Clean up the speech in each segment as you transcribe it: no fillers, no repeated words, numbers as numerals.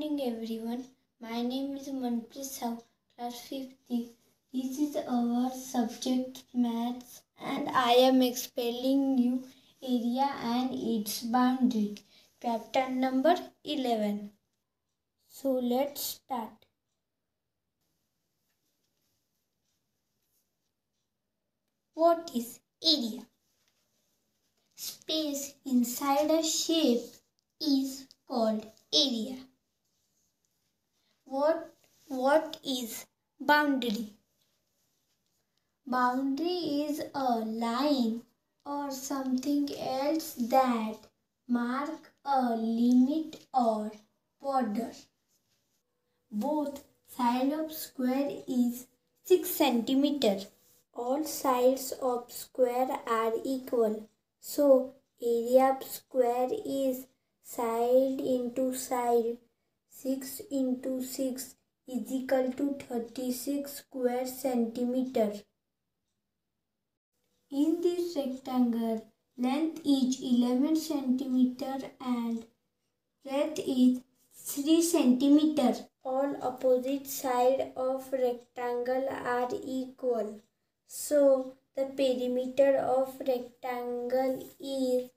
morning everyone. My name is Manpreet Sahu, class 5th. This is our subject maths and I am explaining you area and its boundary. Chapter number 11. So let's start. What is area? Space inside a shape is called area. What is boundary? Boundary is a line or something else that mark a limit or border. Both sides of square is 6 cm. All sides of square are equal. So area of square is side into side. 6 into 6 is equal to 36 square centimeter. In this rectangle, length is 11 centimeter and breadth is 3 centimeter. All opposite sides of rectangle are equal. So the perimeter of rectangle is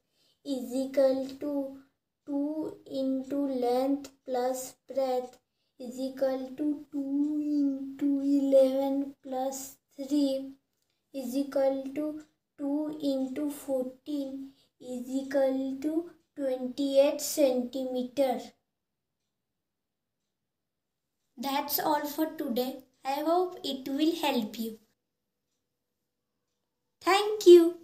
equal to 2 into length plus breadth is equal to 2 into 11 plus 3 is equal to 2 into 14 is equal to 28 centimeter. That's all for today. I hope it will help you. Thank you.